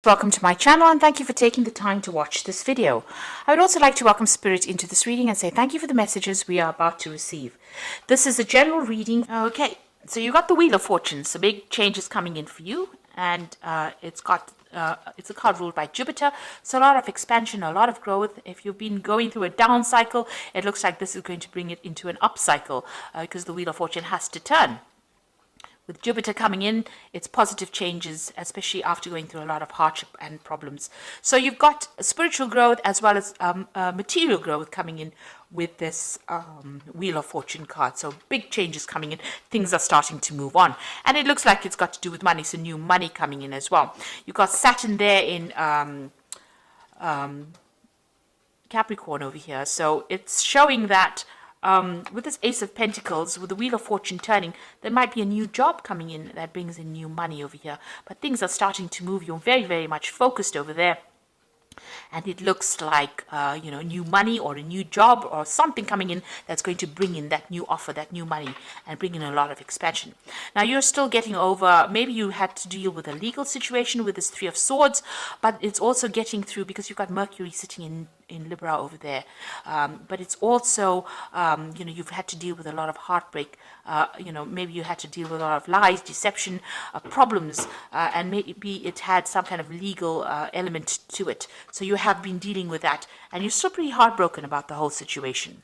Welcome to my channel and thank you for taking the time to watch this video. I would also like to welcome Spirit into this reading and say thank you for the messages we are about to receive. This is a general reading. Okay, so you got the Wheel of Fortune, so big changes coming in for you, and it's a card ruled by Jupiter, so a lot of expansion, a lot of growth. If you've been going through a down cycle, it looks like this is going to bring it into an up cycle because the Wheel of Fortune has to turn. With Jupiter coming in, it's positive changes, especially after going through a lot of hardship and problems. So you've got spiritual growth as well as material growth coming in with this Wheel of Fortune card. So big changes coming in. Things are starting to move on. And it looks like it's got to do with money, so new money coming in as well. You've got Saturn there in Capricorn over here. So it's showing that with this Ace of Pentacles, with the Wheel of Fortune turning, there might be a new job coming in that brings in new money over here. But things are starting to move. You're very, very much focused over there. And it looks like, new money or a new job or something coming in that's going to bring in that new offer, that new money, and bring in a lot of expansion. Now, you're still getting over, maybe you had to deal with a legal situation with this Three of Swords, but it's also getting through because you've got Mercury sitting in Libra over there. But it's also, you've had to deal with a lot of heartbreak. Maybe you had to deal with a lot of lies, deception, problems, and maybe it had some kind of legal element to it. So you have been dealing with that, and you're still pretty heartbroken about the whole situation.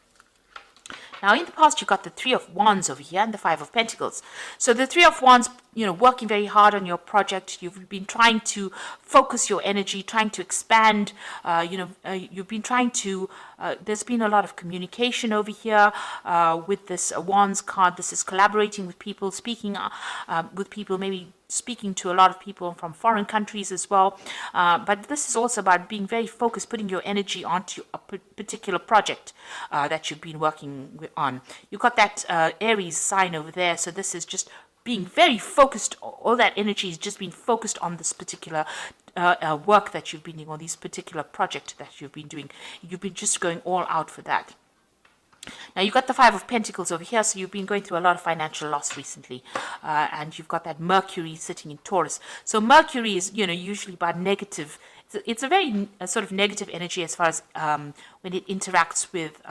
Now, in the past, you got the Three of Wands over here and the Five of Pentacles. So the Three of Wands, working very hard on your project. You've been trying to focus your energy, trying to expand. You've been trying to, there's been a lot of communication over here with this Wands card. This is collaborating with people, speaking with people, maybe speaking to a lot of people from foreign countries as well. But this is also about being very focused, putting your energy onto a particular project that you've been working on. You've got that Aries sign over there. So this is just being very focused. All that energy is just being focused on this particular work that you've been doing, or this particular project that you've been doing. You've been just going all out for that. Now, you've got the Five of Pentacles over here, so you've been going through a lot of financial loss recently. And you've got that Mercury sitting in Taurus. So Mercury is, usually about negative. It's a very sort of negative energy as far as when it interacts with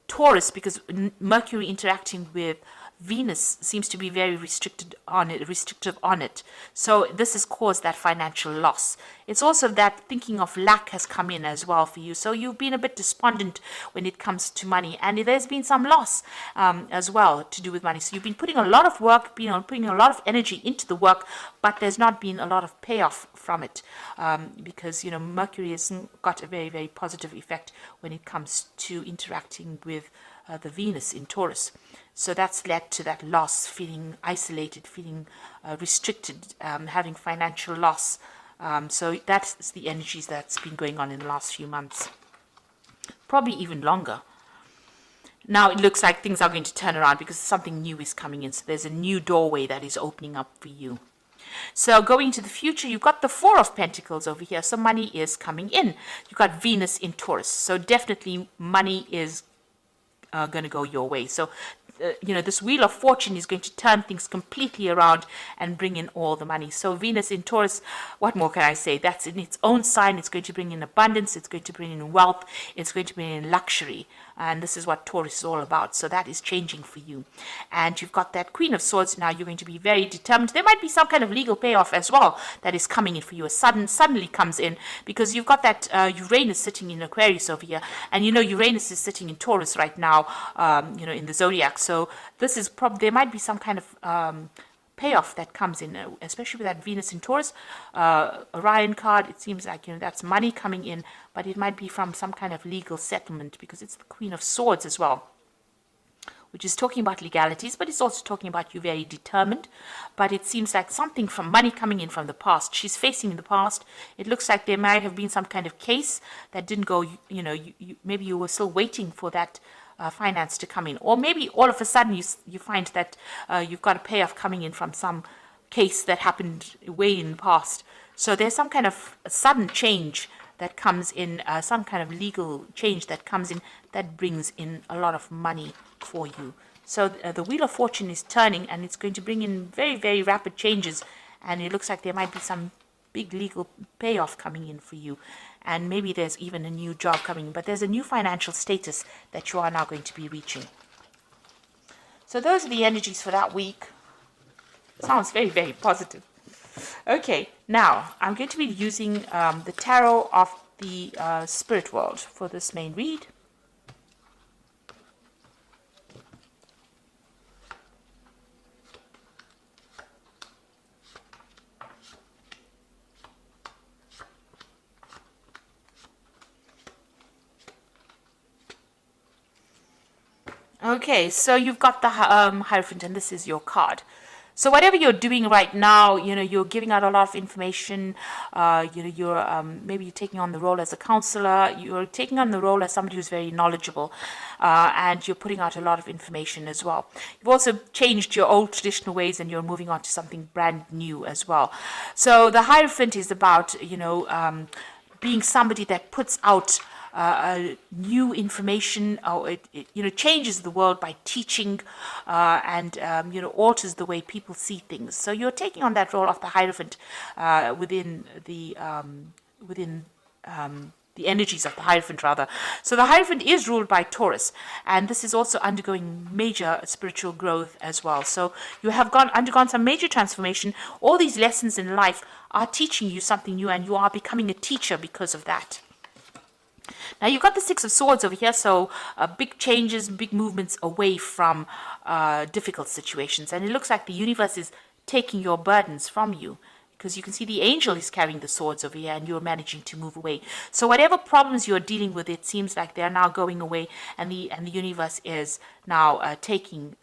Taurus, because Mercury interacting with Venus seems to be very restrictive on it. So this has caused that financial loss. It's also that thinking of lack has come in as well for you. So you've been a bit despondent when it comes to money, and there's been some loss as well to do with money. So you've been putting a lot of work, putting a lot of energy into the work, but there's not been a lot of payoff from it because Mercury has got a very, very positive effect when it comes to interacting with the Venus in Taurus. So that's led to that loss, feeling isolated, feeling restricted, having financial loss. So that's the energies that's been going on in the last few months, probably even longer. Now it looks like things are going to turn around because something new is coming in. So there's a new doorway that is opening up for you. So going into the future, you've got the Four of Pentacles over here. So money is coming in. You've got Venus in Taurus. So definitely money is going to go your way. So this Wheel of Fortune is going to turn things completely around and bring in all the money. So Venus in Taurus, what more can I say? That's in its own sign. It's going to bring in abundance. It's going to bring in wealth. It's going to bring in luxury. And this is what Taurus is all about. So that is changing for you. And you've got that Queen of Swords. Now you're going to be very determined. There might be some kind of legal payoff as well that is coming in for you. Suddenly comes in because you've got that Uranus sitting in Aquarius over here. And Uranus is sitting in Taurus right now, in the zodiac. So this is there might be some kind of payoff that comes in, especially with that Venus in Taurus. Orion card, it seems like, that's money coming in, but it might be from some kind of legal settlement because it's the Queen of Swords as well, which is talking about legalities, but it's also talking about you very determined. But it seems like something from money coming in from the past. She's facing the past. It looks like there might have been some kind of case that didn't go, maybe you were still waiting for that finance to come in, or maybe all of a sudden you find that you've got a payoff coming in from some case that happened way in the past. So there's some kind of a sudden change that comes in, some kind of legal change that comes in that brings in a lot of money for you. So the Wheel of Fortune is turning, and it's going to bring in very, very rapid changes and it looks like there might be some big legal payoff coming in for you, and maybe there's even a new job coming, but there's a new financial status that you are now going to be reaching. So those are the energies for that week. Sounds very, very positive. Okay, now I'm going to be using the tarot of the spirit world for this main read. Okay, so you've got the Hierophant, and this is your card. So whatever you're doing right now, you're giving out a lot of information. You're maybe you're taking on the role as a counselor. You're taking on the role as somebody who's very knowledgeable, and you're putting out a lot of information as well. You've also changed your old traditional ways, and you're moving on to something brand new as well. So the Hierophant is about being somebody that puts out new information, or it changes the world by teaching, and alters the way people see things. So you're taking on that role of the Hierophant within the energies of the Hierophant, rather. So the Hierophant is ruled by Taurus, and this is also undergoing major spiritual growth as well. So you have undergone some major transformation. All these lessons in life are teaching you something new, and you are becoming a teacher because of that. Now you've got the Six of Swords over here, so big changes, big movements away from difficult situations. And it looks like the universe is taking your burdens from you, because you can see the angel is carrying the swords over here, and you're managing to move away. So whatever problems you're dealing with, it seems like they're now going away, and the universe is now taking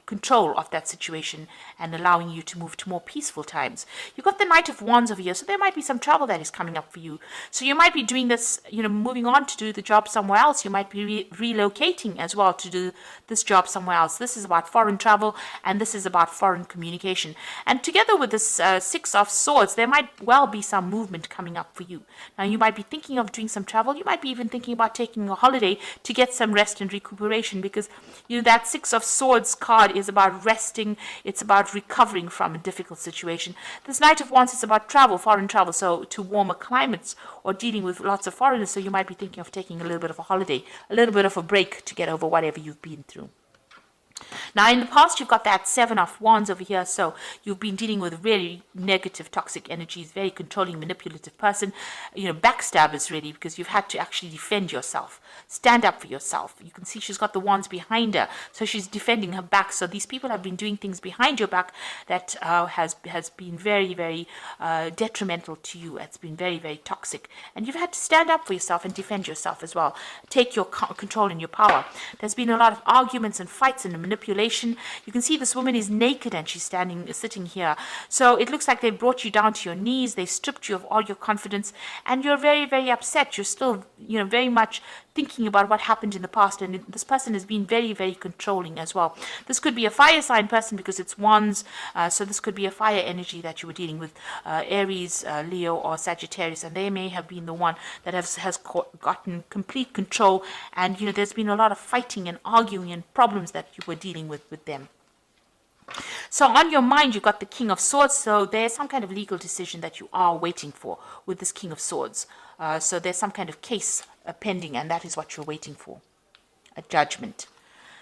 control of that situation and allowing you to move to more peaceful times. You've got the Knight of Wands over here, so there might be some trouble that is coming up for you. So you might be doing this, moving on to do the job somewhere else. You might be relocating as well to do this job somewhere else. This is about foreign travel, and this is about foreign communication. And together with this Six of Swords, there might well be some movement coming up for you. Now you might be thinking of doing some travel. You might be even thinking about taking a holiday to get some rest and recuperation, because that Six of Swords card is about resting. It's about recovering from a difficult situation. This Knight of Wands is about travel, foreign travel, so to warmer climates, or dealing with lots of foreigners. So you might be thinking of taking a little bit of a holiday, a little bit of a break to get over whatever you've been through. Now, in the past, you've got that Seven of Wands over here. So you've been dealing with really negative, toxic energies, very controlling, manipulative person, backstabbers really, because you've had to actually defend yourself, stand up for yourself. You can see she's got the wands behind her, so she's defending her back. So these people have been doing things behind your back that has been very, very detrimental to you. It's been very, very toxic, and you've had to stand up for yourself and defend yourself as well. Take your control and your power. There's been a lot of arguments and fights and manipulation. You can see this woman is naked and she's sitting here. So it looks like they brought you down to your knees. They stripped you of all your confidence, and you're very, very upset. You're still, very much thinking about what happened in the past, and this person has been very, very controlling as well. This could be a fire sign person because it's wands, so this could be a fire energy that you were dealing with, Aries, Leo, or Sagittarius, and they may have been the one that has gotten complete control, and there's been a lot of fighting and arguing and problems that you were dealing with them. So on your mind, you've got the King of Swords. So there's some kind of legal decision that you are waiting for with this King of Swords. So there's some kind of case pending, and that is what you're waiting for, a judgment.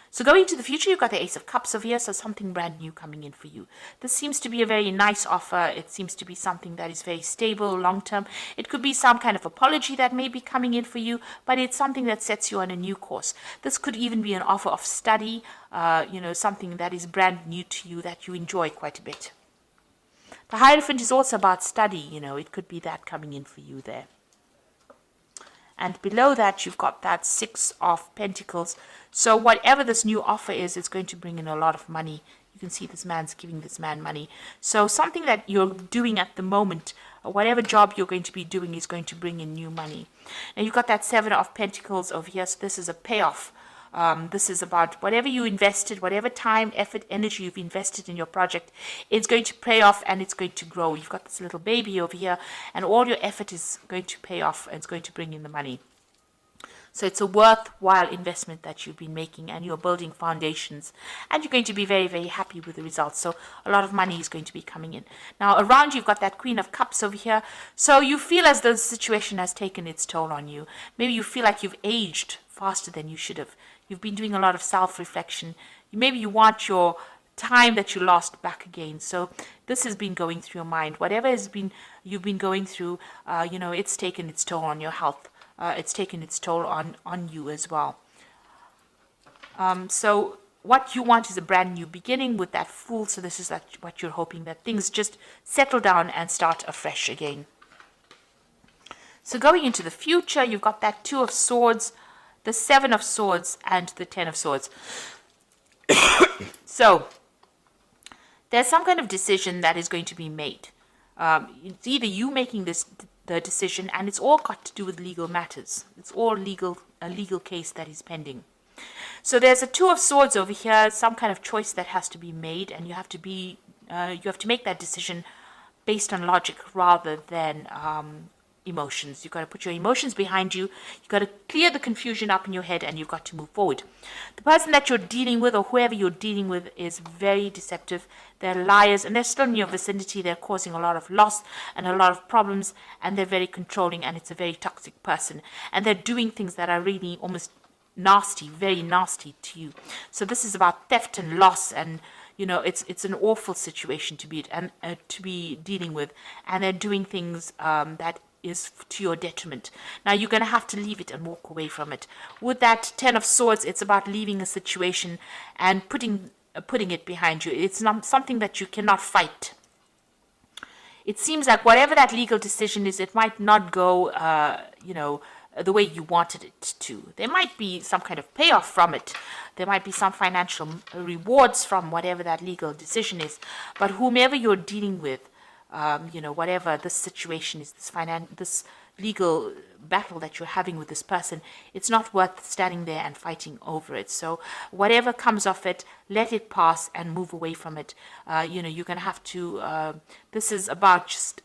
So going to the future, you've got the Ace of Cups over here, so something brand new coming in for you. This seems to be a very nice offer. It seems to be something that is very stable, long-term. It could be some kind of apology that may be coming in for you, but it's something that sets you on a new course. This could even be an offer of study, something that is brand new to you that you enjoy quite a bit. The Hierophant is also about study, it could be that coming in for you there. And below that, you've got that Six of Pentacles. So whatever this new offer is, it's going to bring in a lot of money. You can see this man's giving this man money. So something that you're doing at the moment, whatever job you're going to be doing, is going to bring in new money. Now you've got that Seven of Pentacles over here. So this is a payoff. This is about whatever you invested, whatever time, effort, energy you've invested in your project, it's going to pay off and it's going to grow. You've got this little baby over here, and all your effort is going to pay off and it's going to bring in the money. So it's a worthwhile investment that you've been making, and you're building foundations, and you're going to be very, very happy with the results. So a lot of money is going to be coming in. Now around you've got that Queen of Cups over here. So you feel as though the situation has taken its toll on you. Maybe you feel like you've aged faster than you should have. You've been doing a lot of self-reflection. Maybe you want your time that you lost back again. So this has been going through your mind. Whatever you've been going through, it's taken its toll on your health. It's taken its toll on you as well. So what you want is a brand new beginning with that Fool. So this is what you're hoping, that things just settle down and start afresh again. So going into the future, you've got that Two of Swords, the Seven of Swords, and the Ten of Swords. So there's some kind of decision that is going to be made. It's either you making the decision, and it's all got to do with legal matters. It's all a legal case that is pending. So there's a Two of Swords over here, some kind of choice that has to be made, and you have to make that decision based on logic rather than emotions. You've got to put your emotions behind you. You've got to clear the confusion up in your head, and you've got to move forward. The person that you're dealing with, or whoever you're dealing with, is very deceptive. They're liars, and they're still in your vicinity. They're causing a lot of loss and a lot of problems, and they're very controlling, and it's a very toxic person. And they're doing things that are really almost nasty, very nasty to you. So this is about theft and loss, and it's an awful situation to be dealing with, and they're doing things that is to your detriment. Now you're going to have to leave it and walk away from it. With that Ten of Swords, it's about leaving a situation and putting it behind you. It's not something that you cannot fight. It seems like whatever that legal decision is, it might not go, the way you wanted it to. There might be some kind of payoff from it. There might be some financial rewards from whatever that legal decision is. But whomever you're dealing with, whatever this situation is, this legal battle that you're having with this person, it's not worth standing there and fighting over it. So whatever comes of it, let it pass and move away from it. You're going to have to, this is about just,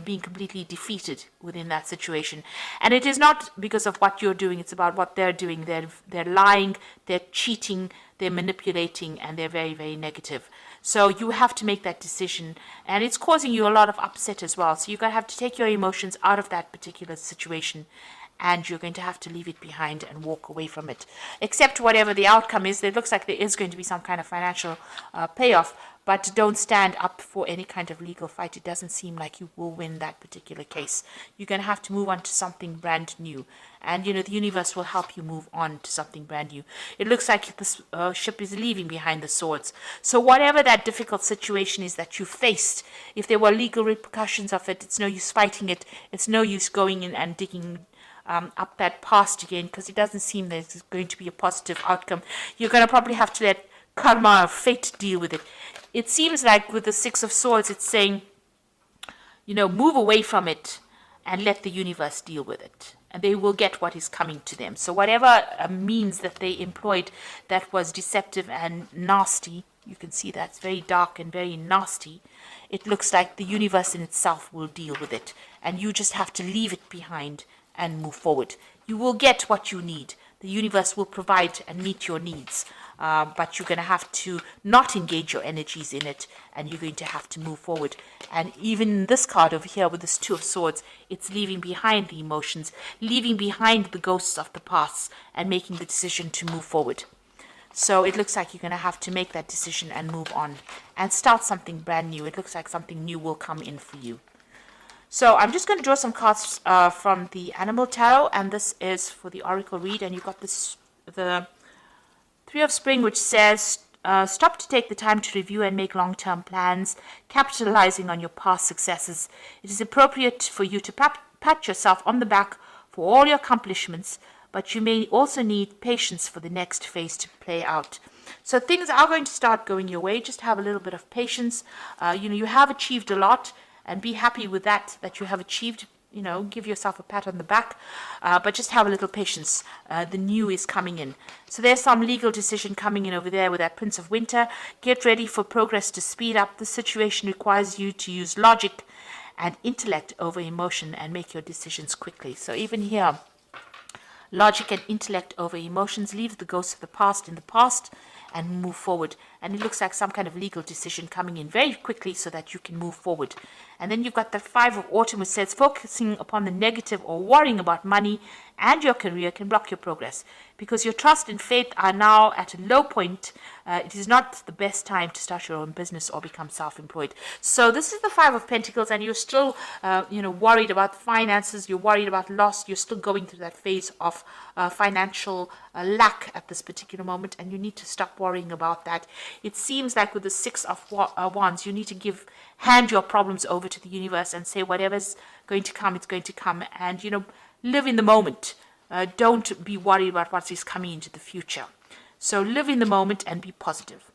being completely defeated within that situation. And it is not because of what you're doing, it's about what they're doing. They're lying, they're cheating, they're manipulating, and they're very, very negative. So you have to make that decision, and it's causing you a lot of upset as well. So you're going to have to take your emotions out of that particular situation, and you're going to have to leave it behind and walk away from it. Except whatever the outcome is, it looks like there is going to be some kind of financial payoff, but don't stand up for any kind of legal fight. It doesn't seem like you will win that particular case. You're going to have to move on to something brand new. And, the universe will help you move on to something brand new. It looks like this ship is leaving behind the swords. So whatever that difficult situation is that you faced, if there were legal repercussions of it, it's no use fighting it. It's no use going in and digging up that past again, because it doesn't seem that it's going to be a positive outcome. You're going to probably have to let karma or fate deal with it. It seems like with the Six of Swords, it's saying, move away from it and let the universe deal with it. And they will get what is coming to them. So whatever means that they employed that was deceptive and nasty, you can see that's very dark and very nasty. It looks like the universe in itself will deal with it. And you just have to leave it behind and move forward. You will get what you need. The universe will provide and meet your needs. But you're going to have to not engage your energies in it, and you're going to have to move forward. And even this card over here with this Two of Swords, it's leaving behind the emotions, leaving behind the ghosts of the past, and making the decision to move forward. So it looks like you're going to have to make that decision and move on and start something brand new. It looks like something new will come in for you. So I'm just going to draw some cards from the Animal Tarot, and this is for the Oracle read. And you've got the Three of Spring, which says, stop to take the time to review and make long-term plans, capitalizing on your past successes. It is appropriate for you to pat yourself on the back for all your accomplishments, but you may also need patience for the next phase to play out. So things are going to start going your way. Just have a little bit of patience. You have achieved a lot, and be happy with that you have achieved. Give yourself a pat on the back, but just have a little patience. The new is coming in. So there's some legal decision coming in over there with that Prince of Winter. Get ready for progress to speed up. The situation requires you to use logic and intellect over emotion and make your decisions quickly. So even here, logic and intellect over emotions. Leave the ghosts of the past in the past and move forward. And it looks like some kind of legal decision coming in very quickly so that you can move forward. And then you've got the Five of Autumn, which says focusing upon the negative or worrying about money and your career can block your progress because your trust and faith are now at a low point. It is not the best time to start your own business or become self-employed. So this is the Five of Pentacles, and you're still, worried about finances. You're worried about loss. You're still going through that phase of financial lack at this particular moment, and you need to stop worrying about that. It seems like with the Six of Wands, you need to hand your problems over to the universe and say whatever's going to come, it's going to come, and live in the moment. Don't be worried about what is coming into the future. So live in the moment and be positive.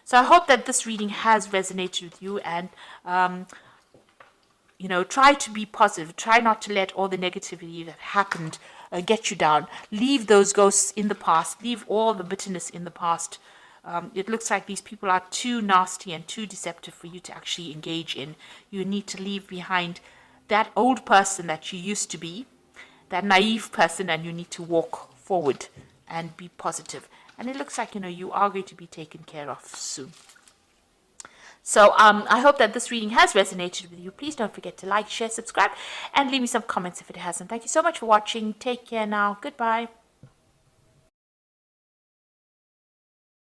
So I hope that this reading has resonated with you, and try to be positive. Try not to let all the negativity that happened get you down. Leave those ghosts in the past. Leave all the bitterness in the past. It looks like these people are too nasty and too deceptive for you to actually engage in. You need to leave behind that old person that you used to be, that naive person, and you need to walk forward and be positive. And it looks like, you are going to be taken care of soon. So I hope that this reading has resonated with you. Please don't forget to like, share, subscribe, and leave me some comments if it hasn't. Thank you so much for watching. Take care now. Goodbye.